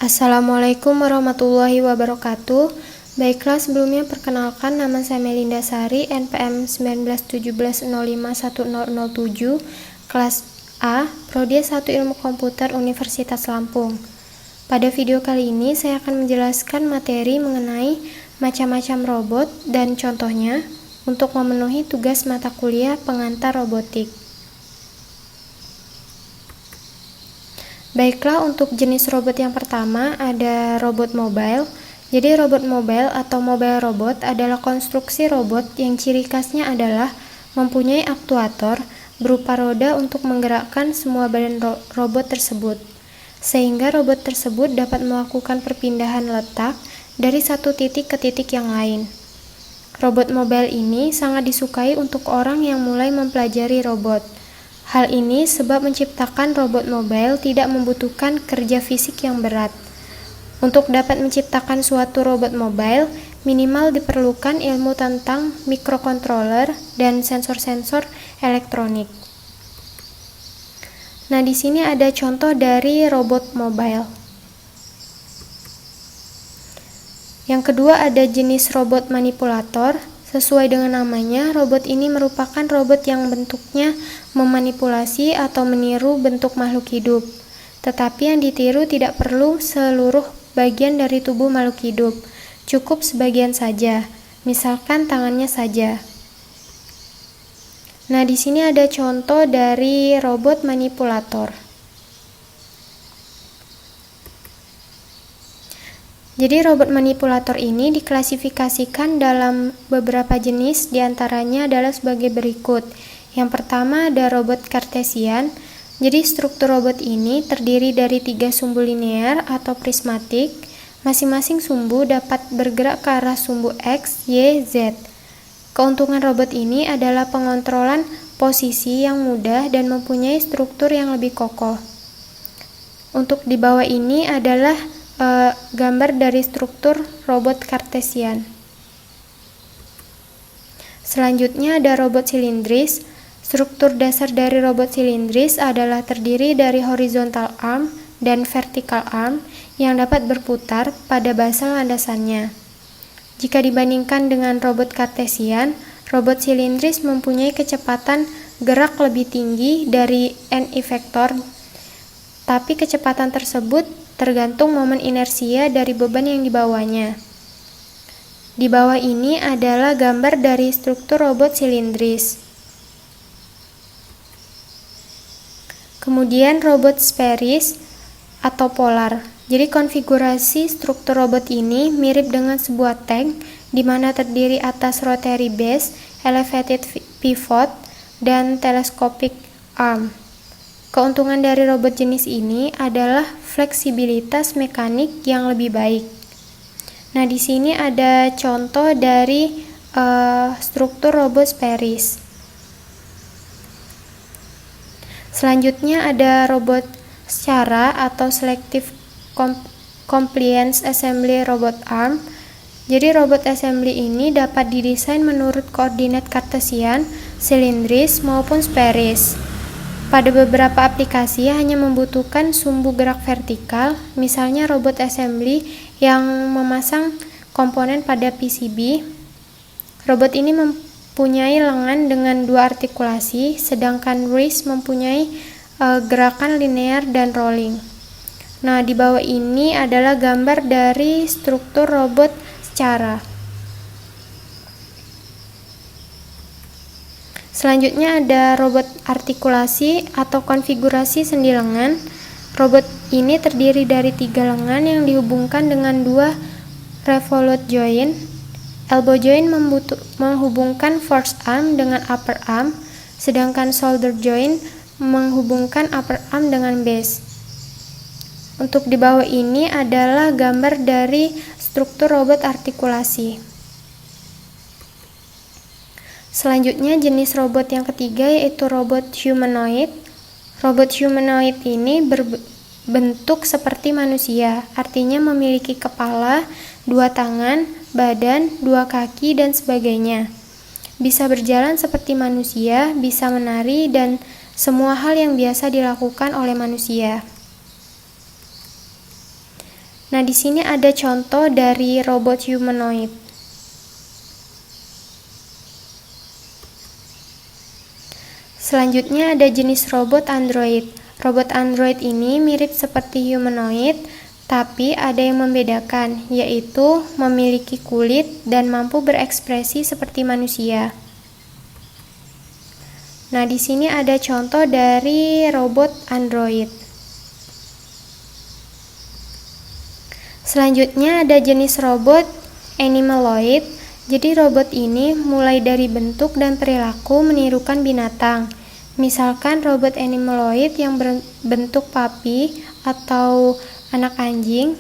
Assalamualaikum warahmatullahi wabarakatuh. Baiklah, sebelumnya perkenalkan, nama saya Melinda Sari, NPM 1917051007, kelas A, Prodi 1 Ilmu Komputer Universitas Lampung. Pada video kali ini saya akan menjelaskan materi mengenai macam-macam robot dan contohnya untuk memenuhi tugas mata kuliah pengantar robotik. Baiklah, untuk jenis robot yang pertama ada robot mobile. Jadi robot mobile atau mobile robot adalah konstruksi robot yang ciri khasnya adalah mempunyai aktuator berupa roda untuk menggerakkan semua badan robot tersebut, sehingga robot tersebut dapat melakukan perpindahan letak dari satu titik ke titik yang lain. Robot mobile ini sangat disukai untuk orang yang mulai mempelajari robot. Hal ini sebab menciptakan robot mobile tidak membutuhkan kerja fisik yang berat. Untuk dapat menciptakan suatu robot mobile, minimal diperlukan ilmu tentang microcontroller dan sensor-sensor elektronik. Nah, di sini ada contoh dari robot mobile. Yang kedua ada jenis robot manipulator. Sesuai dengan namanya, robot ini merupakan robot yang bentuknya memanipulasi atau meniru bentuk makhluk hidup. Tetapi yang ditiru tidak perlu seluruh bagian dari tubuh makhluk hidup, cukup sebagian saja, misalkan tangannya saja. Nah, di sini ada contoh dari robot manipulator. Jadi robot manipulator ini diklasifikasikan dalam beberapa jenis, diantaranya adalah sebagai berikut. Yang pertama ada robot Cartesian. Jadi struktur robot ini terdiri dari 3 sumbu linear atau prismatik. Masing-masing sumbu dapat bergerak ke arah sumbu X, Y, Z. Keuntungan robot ini adalah pengontrolan posisi yang mudah dan mempunyai struktur yang lebih kokoh. Untuk di bawah ini adalah gambar dari struktur robot Cartesian. Selanjutnya ada robot silindris. Struktur dasar dari robot silindris adalah terdiri dari horizontal arm dan vertical arm yang dapat berputar pada basa landasannya. Jika dibandingkan dengan robot Cartesian, robot silindris mempunyai kecepatan gerak lebih tinggi dari n-effector, tapi kecepatan tersebut tergantung momen inersia dari beban yang dibawanya. Di bawah ini adalah gambar dari struktur robot silindris. Kemudian robot spherics atau polar. Jadi konfigurasi struktur robot ini mirip dengan sebuah tank di mana terdiri atas rotary base, elevated pivot, dan telescopic arm. Keuntungan dari robot jenis ini adalah fleksibilitas mekanik yang lebih baik. Nah, di sini ada contoh dari struktur robot spherics. Selanjutnya ada robot secara atau selective compliance assembly robot arm. Jadi robot assembly ini dapat didesain menurut koordinat Cartesian, silindris maupun spherics. Pada beberapa aplikasi hanya membutuhkan sumbu gerak vertikal, misalnya robot assembly yang memasang komponen pada PCB. Robot ini mempunyai lengan dengan 2 artikulasi, sedangkan wrist mempunyai gerakan linear dan rolling. Nah, di bawah ini adalah gambar dari struktur robot secara. Selanjutnya ada robot artikulasi atau konfigurasi sendi lengan. Robot ini terdiri dari 3 lengan yang dihubungkan dengan 2 revolute joint. Elbow joint menghubungkan forearm arm dengan upper arm, sedangkan shoulder joint menghubungkan upper arm dengan base. Untuk di bawah ini adalah gambar dari struktur robot artikulasi. Selanjutnya jenis robot yang ketiga yaitu robot humanoid. Robot humanoid ini berbentuk seperti manusia, artinya memiliki kepala, 2 tangan, badan, 2 kaki, dan sebagainya. Bisa berjalan seperti manusia, bisa menari, dan semua hal yang biasa dilakukan oleh manusia. Nah, di sini ada contoh dari robot humanoid. Selanjutnya ada jenis robot android. Robot android ini mirip seperti humanoid, tapi ada yang membedakan, yaitu memiliki kulit dan mampu berekspresi seperti manusia. Nah, di sini ada contoh dari robot android. Selanjutnya ada jenis robot animaloid. Jadi robot ini mulai dari bentuk dan perilaku menirukan binatang. Misalkan robot animaloid yang berbentuk papi atau anak anjing,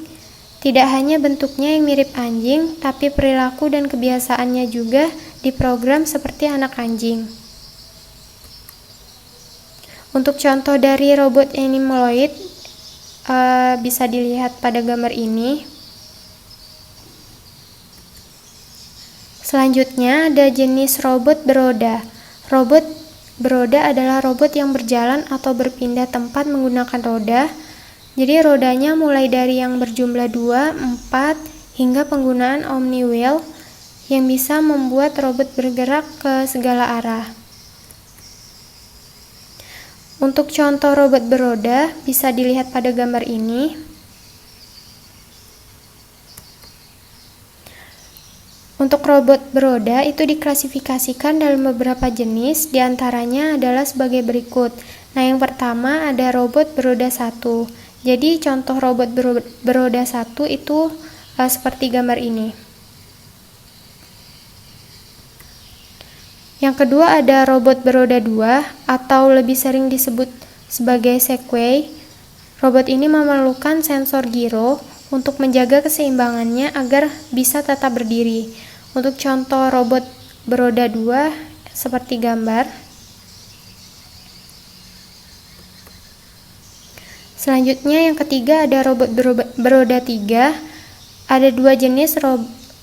tidak hanya bentuknya yang mirip anjing, tapi perilaku dan kebiasaannya juga diprogram seperti anak anjing. Untuk contoh dari robot animaloid bisa dilihat pada gambar ini. Selanjutnya ada jenis robot beroda. Robot beroda adalah robot yang berjalan atau berpindah tempat menggunakan roda. Jadi rodanya mulai dari yang berjumlah 2, 4, hingga penggunaan omniwheel yang bisa membuat robot bergerak ke segala arah. Untuk contoh robot beroda bisa dilihat pada gambar ini. Untuk robot beroda itu diklasifikasikan dalam beberapa jenis, diantaranya adalah sebagai berikut. Nah, yang pertama ada robot beroda 1. Jadi contoh robot beroda 1 itu seperti gambar ini. Yang kedua ada robot beroda 2 atau lebih sering disebut sebagai Segway. Robot ini memerlukan sensor giro untuk menjaga keseimbangannya agar bisa tetap berdiri. Untuk contoh robot beroda 2 seperti gambar. Selanjutnya yang ketiga ada robot beroda 3. Ada dua jenis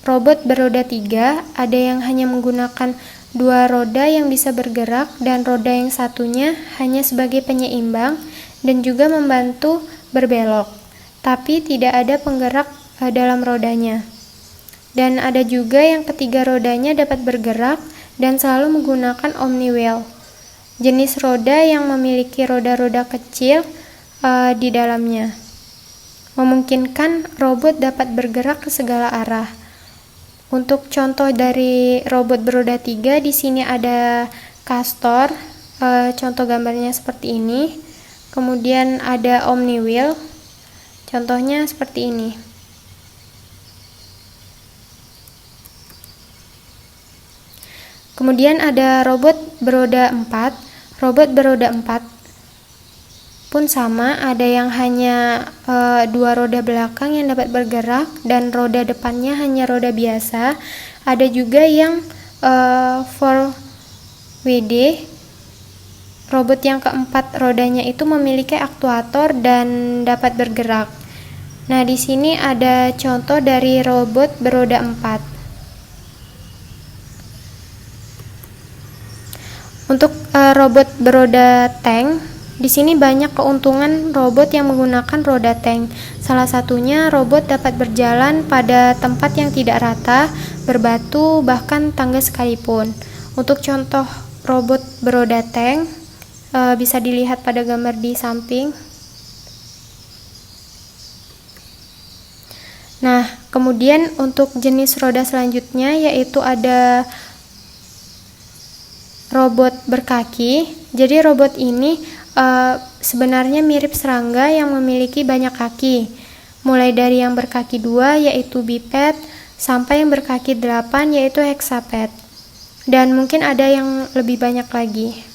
robot beroda 3, ada yang hanya menggunakan 2 roda yang bisa bergerak dan roda yang satunya hanya sebagai penyeimbang dan juga membantu berbelok, tapi tidak ada penggerak dalam rodanya. Dan ada juga yang ketiga rodanya dapat bergerak dan selalu menggunakan omniwheel, jenis roda yang memiliki roda-roda kecil di dalamnya, memungkinkan robot dapat bergerak ke segala arah. Untuk contoh dari robot beroda 3 di sini ada Castor, contoh gambarnya seperti ini. Kemudian ada omniwheel, contohnya seperti ini. Kemudian ada robot beroda 4. Robot beroda 4 pun sama, ada yang hanya 2 roda belakang yang dapat bergerak dan roda depannya hanya roda biasa. Ada juga yang 4WD. Robot yang keempat rodanya itu memiliki aktuator dan dapat bergerak. Nah, di sini ada contoh dari robot beroda 4. Untuk robot beroda tank, di sini banyak keuntungan robot yang menggunakan roda tank. Salah satunya robot dapat berjalan pada tempat yang tidak rata, berbatu, bahkan tangga sekalipun. Untuk contoh robot beroda tank bisa dilihat pada gambar di samping. Nah, kemudian untuk jenis roda selanjutnya yaitu ada robot berkaki. Jadi robot ini sebenarnya mirip serangga yang memiliki banyak kaki, mulai dari yang berkaki 2 yaitu biped sampai yang berkaki 8 yaitu hexaped, dan mungkin ada yang lebih banyak lagi.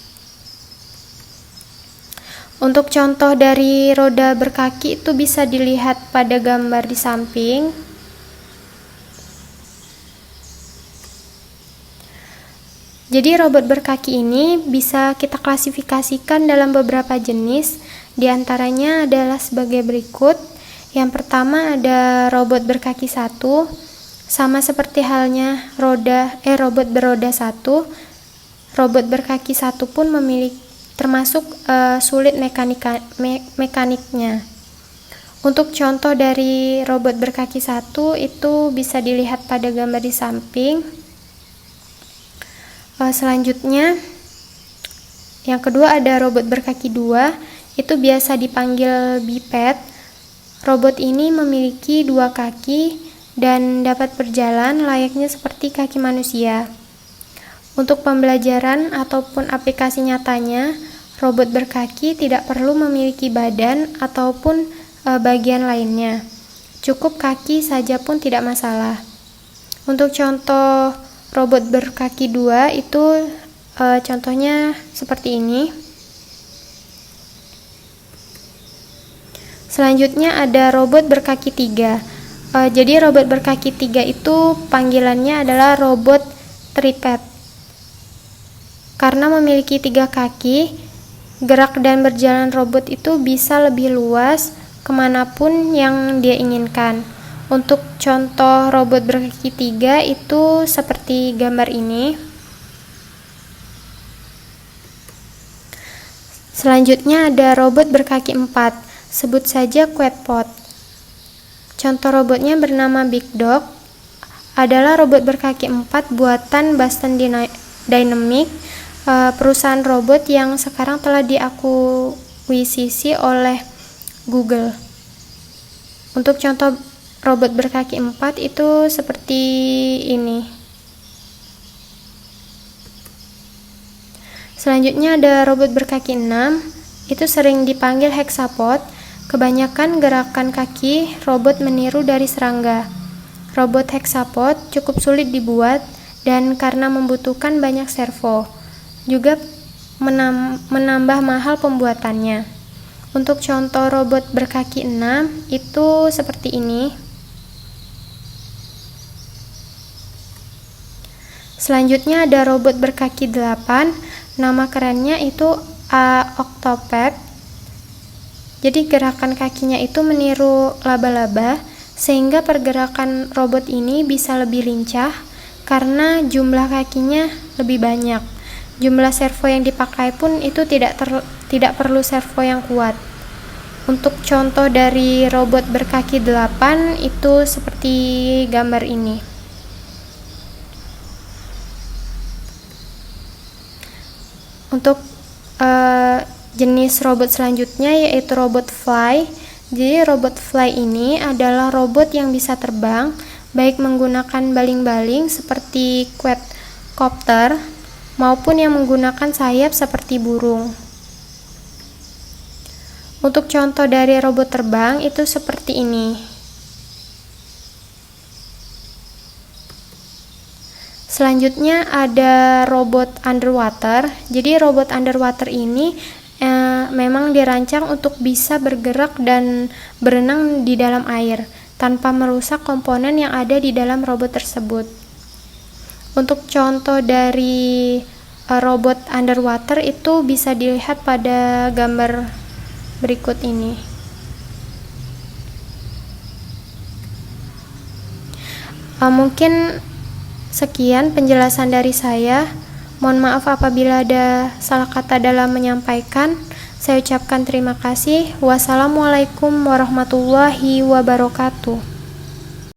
Untuk contoh dari roda berkaki itu bisa dilihat pada gambar di samping. Jadi robot berkaki ini bisa kita klasifikasikan dalam beberapa jenis, diantaranya adalah sebagai berikut. Yang pertama ada robot berkaki 1, sama seperti halnya robot beroda 1. Robot berkaki 1 pun termasuk sulit mekaniknya. Untuk contoh dari robot berkaki satu itu bisa dilihat pada gambar di samping. Selanjutnya, yang kedua ada robot berkaki dua, itu biasa dipanggil biped. Robot ini memiliki dua kaki dan dapat berjalan layaknya seperti kaki manusia. Untuk pembelajaran ataupun aplikasi nyatanya, robot berkaki tidak perlu memiliki badan ataupun bagian lainnya. Cukup kaki saja pun tidak masalah. Untuk contoh robot berkaki dua itu contohnya seperti ini. Selanjutnya ada robot berkaki tiga. Jadi robot berkaki tiga itu panggilannya adalah robot triped. Karena memiliki tiga kaki, gerak dan berjalan robot itu bisa lebih luas kemanapun yang dia inginkan. Untuk contoh robot berkaki tiga itu seperti gambar ini. Selanjutnya ada robot berkaki empat, sebut saja Quadpod. Contoh robotnya bernama Big Dog, adalah robot berkaki empat buatan Boston Dynamics, perusahaan robot yang sekarang telah diakuisisi oleh Google. Untuk contoh robot berkaki empat itu seperti ini. Selanjutnya ada robot berkaki enam, itu sering dipanggil hexapod. Kebanyakan gerakan kaki robot meniru dari serangga. Robot hexapod cukup sulit dibuat dan karena membutuhkan banyak servo, juga menambah mahal pembuatannya. Untuk contoh robot berkaki 6 itu seperti ini. Selanjutnya ada robot berkaki 8, nama kerennya itu Octopad. Jadi gerakan kakinya itu meniru laba-laba, sehingga pergerakan robot ini bisa lebih lincah karena jumlah kakinya lebih banyak. Jumlah servo yang dipakai pun itu tidak perlu servo yang kuat. Untuk contoh dari robot berkaki 8 itu seperti gambar ini. Untuk jenis robot selanjutnya yaitu robot fly. Jadi robot fly ini adalah robot yang bisa terbang, baik menggunakan baling-baling seperti quadcopter maupun yang menggunakan sayap seperti burung. Untuk contoh dari robot terbang itu seperti ini. Selanjutnya ada robot underwater. Jadi robot underwater ini memang dirancang untuk bisa bergerak dan berenang di dalam air tanpa merusak komponen yang ada di dalam robot tersebut. Untuk contoh dari robot underwater itu bisa dilihat pada gambar berikut ini. Mungkin sekian penjelasan dari saya. Mohon maaf apabila ada salah kata dalam menyampaikan. Saya ucapkan terima kasih. Wassalamualaikum warahmatullahi wabarakatuh.